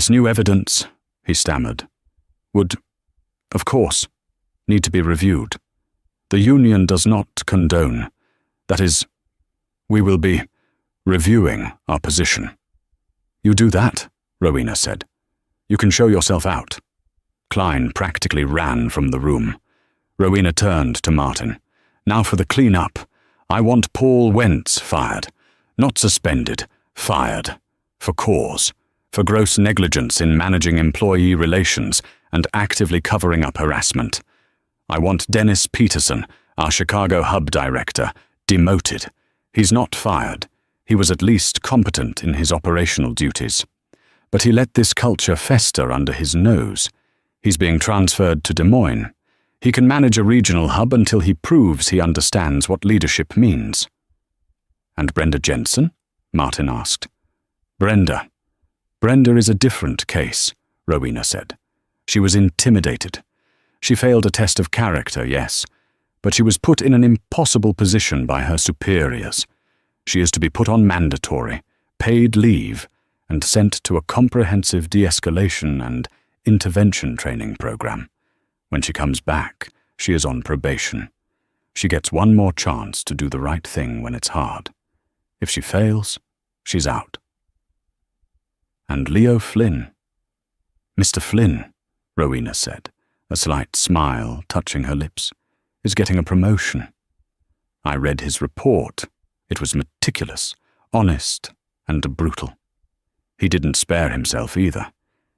Speaker 1: new evidence, he stammered, would, of course, need to be reviewed. The union does not condone. That is, we will be reviewing our position. You do that, Rowena said. You can show yourself out. Klein practically ran from the room. Rowena turned to Martin. Now for the clean-up. I want Paul Wentz fired. Not suspended, fired. For cause. For gross negligence in managing employee relations and actively covering up harassment. I want Dennis Peterson, our Chicago hub director, demoted. He's not fired. He was at least competent in his operational duties. But he let this culture fester under his nose. He's being transferred to Des Moines. He can manage a regional hub until he proves he understands what leadership means. And Brenda Jensen? Martin asked. Brenda is a different case, Rowena said. She was intimidated. She failed a test of character, yes, but she was put in an impossible position by her superiors. She is to be put on mandatory, paid leave, and sent to a comprehensive de-escalation and intervention training program. When she comes back, she is on probation. She gets one more chance to do the right thing when it's hard. If she fails, she's out. And Leo Flynn. Mr. Flynn, Rowena said, a slight smile touching her lips, is getting a promotion. I read his report. It was meticulous, honest, and brutal. He didn't spare himself either.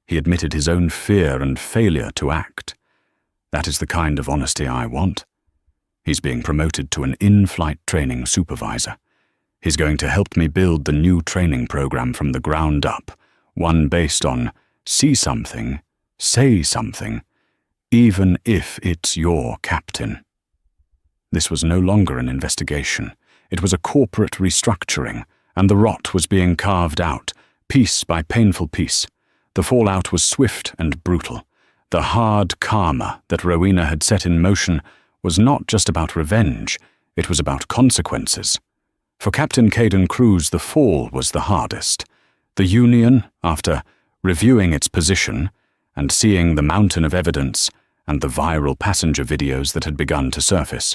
Speaker 1: He admitted his own fear and failure to act. That is the kind of honesty I want. He's being promoted to an in-flight training supervisor. He's going to help me build the new training program from the ground up, one based on see something, say something, even if it's your captain. This was no longer an investigation. It was a corporate restructuring, and the rot was being carved out, piece by painful piece. The fallout was swift and brutal. The hard karma that Rowena had set in motion was not just about revenge, it was about consequences. For Captain Caden Cruz, the fall was the hardest. The Union, after reviewing its position and seeing the mountain of evidence and the viral passenger videos that had begun to surface,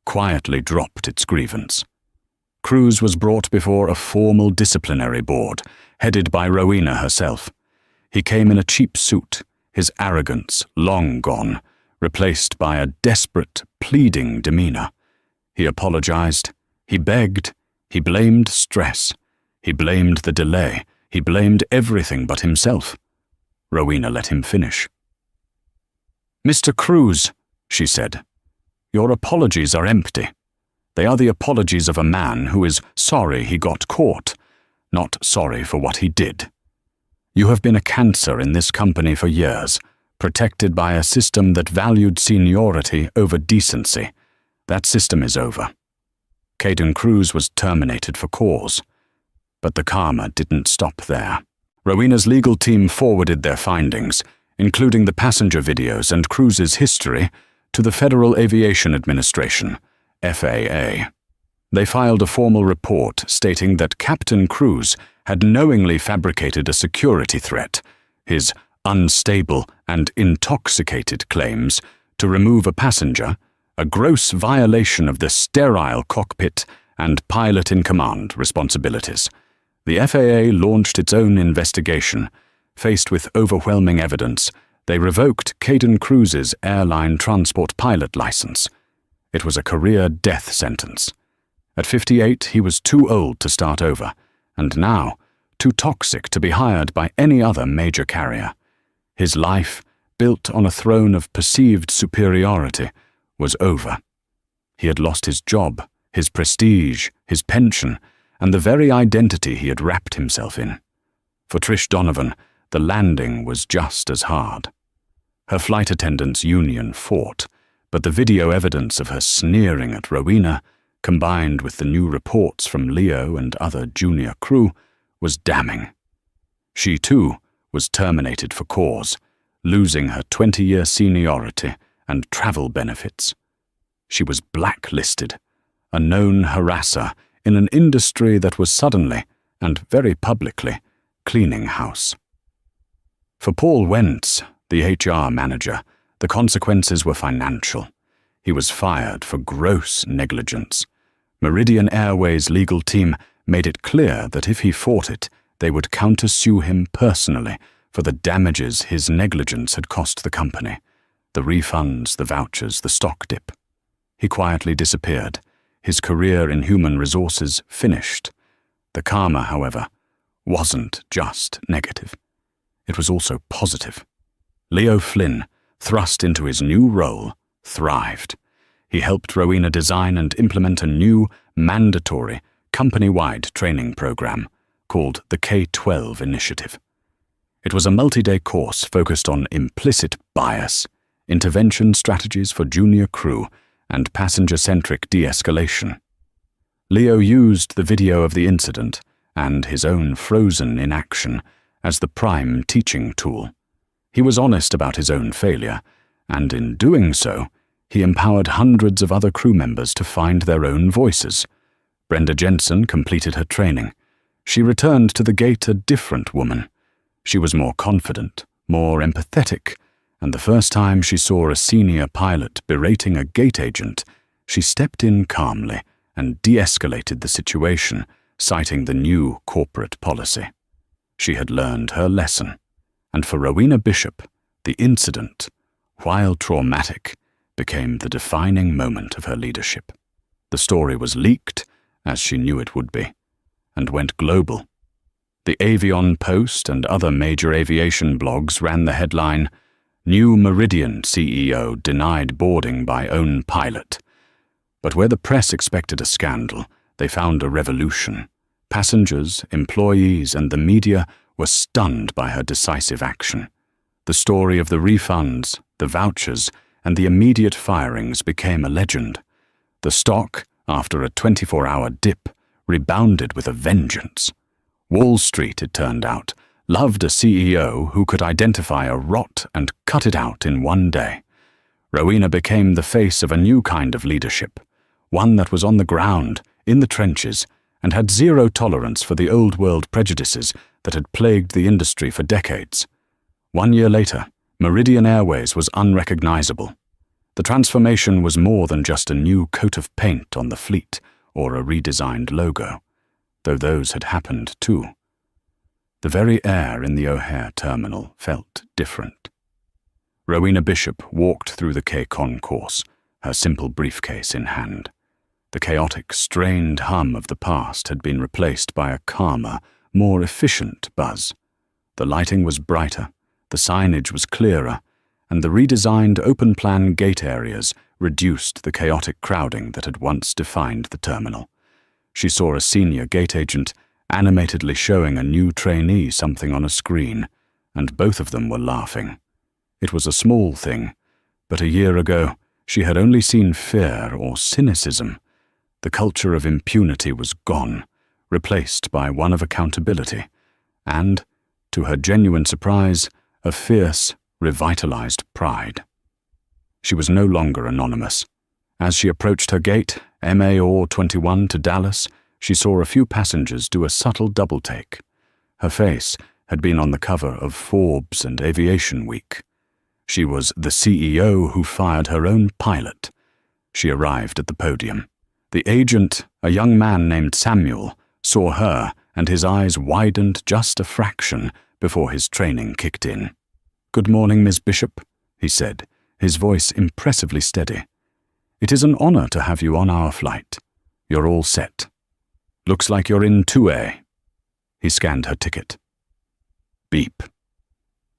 Speaker 1: quietly dropped its grievance. Cruz was brought before a formal disciplinary board, headed by Rowena herself. He came in a cheap suit, his arrogance long gone, replaced by a desperate, pleading demeanor. He apologized, he begged, he blamed stress, he blamed the delay, he blamed everything but himself. Rowena let him finish. Mr. Cruz, she said, your apologies are empty. They are the apologies of a man who is sorry he got caught, not sorry for what he did. You have been a cancer in this company for years, protected by a system that valued seniority over decency. That system is over. Caden Cruz was terminated for cause. But the karma didn't stop there. Rowena's legal team forwarded their findings, including the passenger videos and Cruz's history, to the Federal Aviation Administration, FAA. They filed a formal report stating that Captain Cruz had knowingly fabricated a security threat, his unstable and intoxicated claims to remove a passenger, a gross violation of the sterile cockpit and pilot-in-command responsibilities. The FAA launched its own investigation. Faced with overwhelming evidence, they revoked Caden Cruz's airline transport pilot license. It was a career death sentence. At 58, he was too old to start over, and now too toxic to be hired by any other major carrier. His life, built on a throne of perceived superiority, was over. He had lost his job, his prestige, his pension, and the very identity he had wrapped himself in. For Trish Donovan, the landing was just as hard. Her flight attendants' union fought, but the video evidence of her sneering at Rowena combined with the new reports from Leo and other junior crew, was damning. She, too, was terminated for cause, losing her 20-year seniority and travel benefits. She was blacklisted, a known harasser in an industry that was suddenly, and very publicly, cleaning house. For Paul Wentz, the HR manager, the consequences were financial. He was fired for gross negligence. Meridian Airways' legal team made it clear that if he fought it, they would countersue him personally for the damages his negligence had cost the company, the refunds, the vouchers, the stock dip. He quietly disappeared, his career in human resources finished. The karma, however, wasn't just negative. It was also positive. Leo Flynn, thrust into his new role, thrived. He helped Rowena design and implement a new, mandatory, company-wide training program called the K-12 Initiative. It was a multi-day course focused on implicit bias, intervention strategies for junior crew, and passenger-centric de-escalation. Leo used the video of the incident and his own frozen inaction as the prime teaching tool. He was honest about his own failure, and in doing so, he empowered hundreds of other crew members to find their own voices. Brenda Jensen completed her training. She returned to the gate a different woman. She was more confident, more empathetic, and the first time she saw a senior pilot berating a gate agent, she stepped in calmly and de-escalated the situation, citing the new corporate policy. She had learned her lesson, and for Rowena Bishop, the incident, while traumatic, became the defining moment of her leadership. The story was leaked, as she knew it would be, and went global. The Avion Post and other major aviation blogs ran the headline, "New Meridian CEO denied boarding by own pilot." But where the press expected a scandal, they found a revolution. Passengers, employees, and the media were stunned by her decisive action. The story of the refunds, the vouchers, and the immediate firings became a legend. The stock, after a 24-hour dip, rebounded with a vengeance. Wall Street, it turned out, loved a CEO who could identify a rot and cut it out in one day. Rowena became the face of a new kind of leadership, one that was on the ground, in the trenches, and had zero tolerance for the old-world prejudices that had plagued the industry for decades. 1 year later, Meridian Airways was unrecognizable. The transformation was more than just a new coat of paint on the fleet or a redesigned logo, though those had happened too. The very air in the O'Hare terminal felt different. Rowena Bishop walked through the K-concourse, her simple briefcase in hand. The chaotic, strained hum of the past had been replaced by a calmer, more efficient buzz. The lighting was brighter, the signage was clearer, and the redesigned open-plan gate areas reduced the chaotic crowding that had once defined the terminal. She saw a senior gate agent animatedly showing a new trainee something on a screen, and both of them were laughing. It was a small thing, but a year ago she had only seen fear or cynicism. The culture of impunity was gone, replaced by one of accountability, and, to her genuine surprise, a fierce, revitalized pride. She was no longer anonymous. As she approached her gate, MA 21 to Dallas, she saw a few passengers do a subtle double-take. Her face had been on the cover of Forbes and Aviation Week. She was the CEO who fired her own pilot. She arrived at the podium. The agent, a young man named Samuel, saw her, and his eyes widened just a fraction before his training kicked in. "Good morning, Miss Bishop," he said, his voice impressively steady. "It is an honor to have you on our flight. You're all set. Looks like you're in 2A. He scanned her ticket. Beep.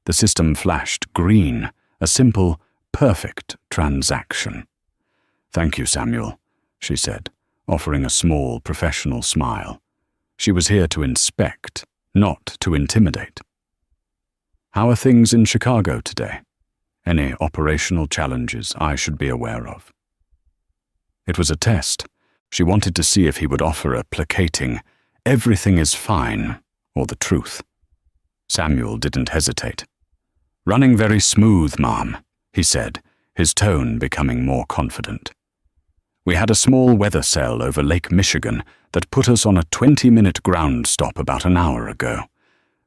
Speaker 1: The system flashed green, a simple, perfect transaction. "Thank you, Samuel," she said, offering a small, professional smile. She was here to inspect, not to intimidate. "How are things in Chicago today? Any operational challenges I should be aware of?" It was a test. She wanted to see if he would offer a placating, "Everything is fine," or the truth. Samuel didn't hesitate. "Running very smooth, ma'am," he said, his tone becoming more confident. "We had a small weather cell over Lake Michigan that put us on a 20-minute ground stop about an hour ago.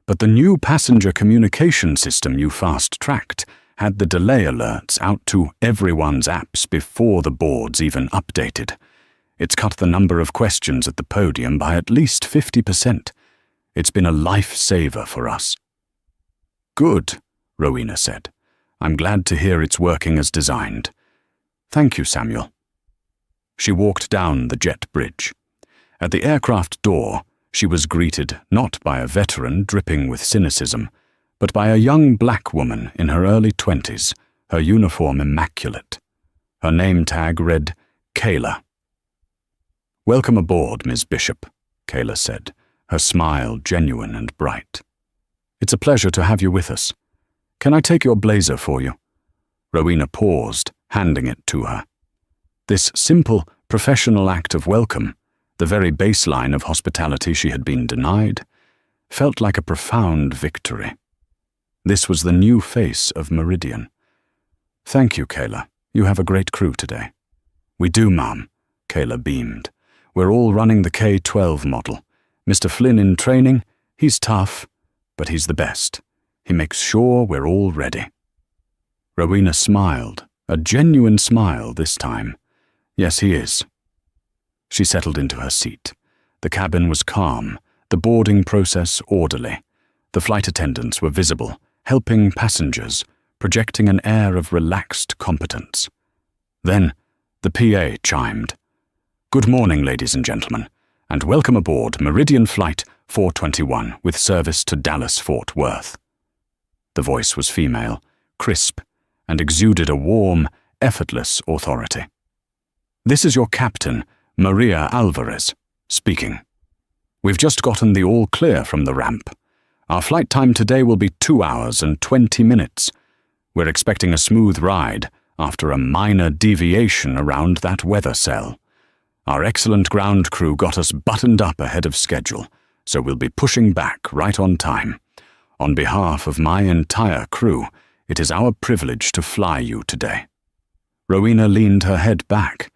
Speaker 1: But the new passenger communication system you fast-tracked had the delay alerts out to everyone's apps before the boards even updated. It's cut the number of questions at the podium by at least 50%. It's been a lifesaver for us." "Good," Rowena said. "I'm glad to hear it's working as designed. Thank you, Samuel." She walked down the jet bridge. At the aircraft door, she was greeted not by a veteran dripping with cynicism, but by a young black woman in her early 20s, her uniform immaculate. Her name tag read Kayla. "Welcome aboard, Ms. Bishop," Kayla said, her smile genuine and bright. "It's a pleasure to have you with us. Can I take your blazer for you?" Rowena paused, handing it to her. This simple, professional act of welcome, the very baseline of hospitality she had been denied, felt like a profound victory. This was the new face of Meridian. "Thank you, Kayla. You have a great crew today." "We do, ma'am," Kayla beamed. "We're all running the K-12 model. Mr. Flynn in training, he's tough, but he's the best. He makes sure we're all ready." Rowena smiled, a genuine smile this time. "Yes, he is." She settled into her seat. The cabin was calm, the boarding process orderly. The flight attendants were visible, helping passengers, projecting an air of relaxed competence. Then the PA chimed. "Good morning, ladies and gentlemen, and welcome aboard Meridian Flight 421 with service to Dallas-Fort Worth." The voice was female, crisp, and exuded a warm, effortless authority. "This is your captain, Maria Alvarez, speaking. We've just gotten the all-clear from the ramp. Our flight time today will be 2 hours and 20 minutes. We're expecting a smooth ride after a minor deviation around that weather cell. Our excellent ground crew got us buttoned up ahead of schedule, so we'll be pushing back right on time. On behalf of my entire crew, it is our privilege to fly you today." Rowena leaned her head back.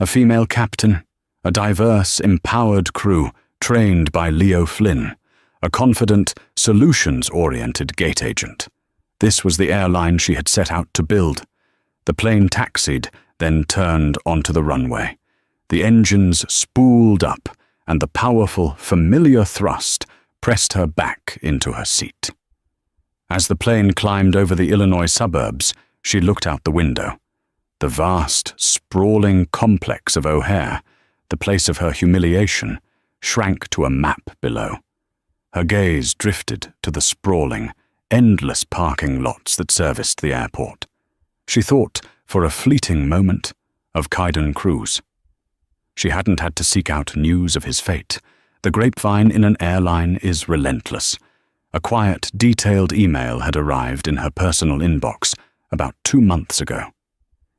Speaker 1: A female captain, a diverse, empowered crew trained by Leo Flynn, a confident, solutions-oriented gate agent. This was the airline she had set out to build. The plane taxied, then turned onto the runway. The engines spooled up, and the powerful, familiar thrust pressed her back into her seat. As the plane climbed over the Illinois suburbs, she looked out the window. The vast, sprawling complex of O'Hare, the place of her humiliation, shrank to a map below. Her gaze drifted to the sprawling, endless parking lots that serviced the airport. She thought, for a fleeting moment, of Kaiden Cruz. She hadn't had to seek out news of his fate. The grapevine in an airline is relentless. A quiet, detailed email had arrived in her personal inbox about 2 months ago.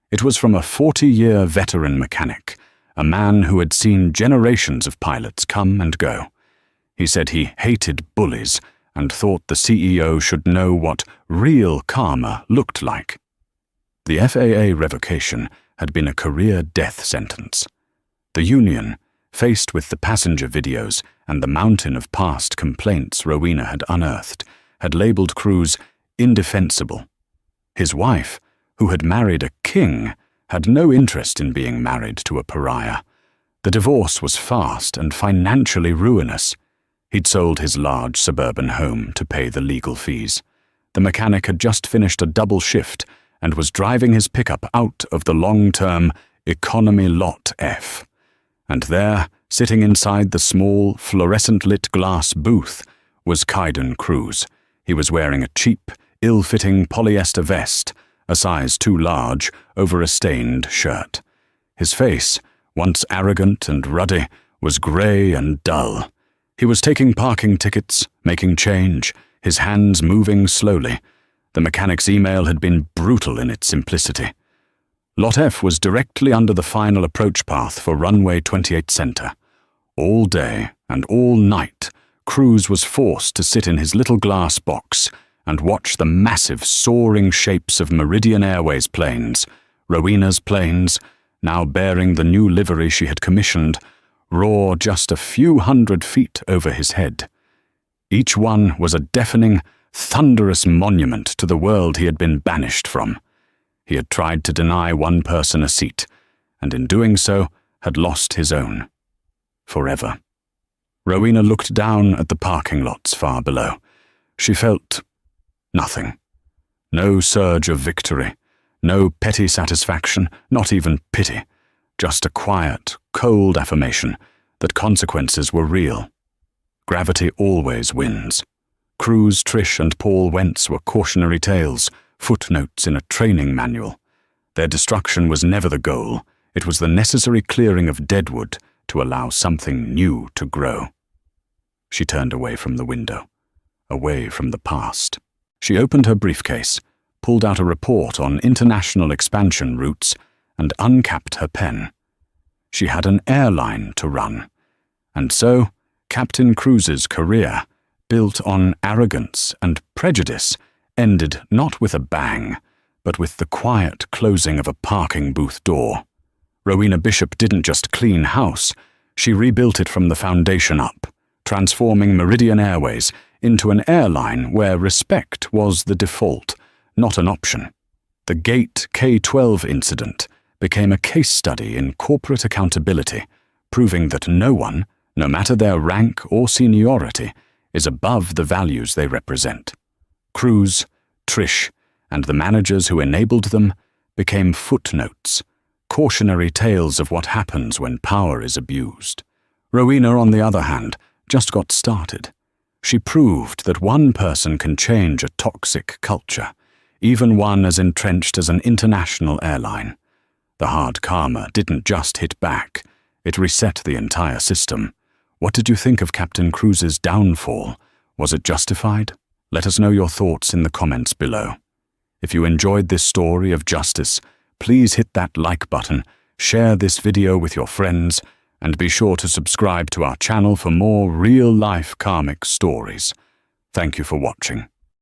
Speaker 1: It was from a 40-year veteran mechanic, a man who had seen generations of pilots come and go. He said he hated bullies and thought the CEO should know what real karma looked like. The FAA revocation had been a career death sentence. The union, faced with the passenger videos and the mountain of past complaints Rowena had unearthed, had labeled Cruz indefensible. His wife, who had married a king, had no interest in being married to a pariah. The divorce was fast and financially ruinous. He'd sold his large suburban home to pay the legal fees. The mechanic had just finished a double shift and was driving his pickup out of the long-term economy lot F. And there, sitting inside the small, fluorescent-lit glass booth, was Kaiden Cruz. He was wearing a cheap, ill-fitting polyester vest, a size too large, over a stained shirt. His face, once arrogant and ruddy, was grey and dull. He was taking parking tickets, making change, his hands moving slowly. The mechanic's email had been brutal in its simplicity. Lot F was directly under the final approach path for runway 28 center. All day and all night, Cruz was forced to sit in his little glass box and watch the massive soaring shapes of Meridian Airways planes, Rowena's planes, now bearing the new livery she had commissioned, roar just a few hundred feet over his head. Each one was a deafening, thunderous monument to the world he had been banished from. He had tried to deny one person a seat, and in doing so had lost his own. Forever. Rowena looked down at the parking lots far below. She felt nothing. No surge of victory, no petty satisfaction, not even pity, just a quiet, cold affirmation that consequences were real. Gravity always wins. Cruz, Trish, and Paul Wentz were cautionary tales, footnotes in a training manual. Their destruction was never the goal. It was the necessary clearing of deadwood to allow something new to grow. She turned away from the window, away from the past. She opened her briefcase, pulled out a report on international expansion routes, and uncapped her pen. She had an airline to run, and so Captain Cruz's career, built on arrogance and prejudice, ended not with a bang, but with the quiet closing of a parking booth door. Rowena Bishop didn't just clean house, she rebuilt it from the foundation up, transforming Meridian Airways into an airline where respect was the default, not an option. The Gate K-12 incident became a case study in corporate accountability, proving that no one, no matter their rank or seniority, is above the values they represent. Cruz, Trish, and the managers who enabled them became footnotes, cautionary tales of what happens when power is abused. Rowena, on the other hand, just got started. She proved that one person can change a toxic culture, even one as entrenched as an international airline. The hard karma didn't just hit back, it reset the entire system. What did you think of Captain Cruz's downfall? Was it justified? Let us know your thoughts in the comments below. If you enjoyed this story of justice, please hit that like button, share this video with your friends, and be sure to subscribe to our channel for more real-life karmic stories. Thank you for watching.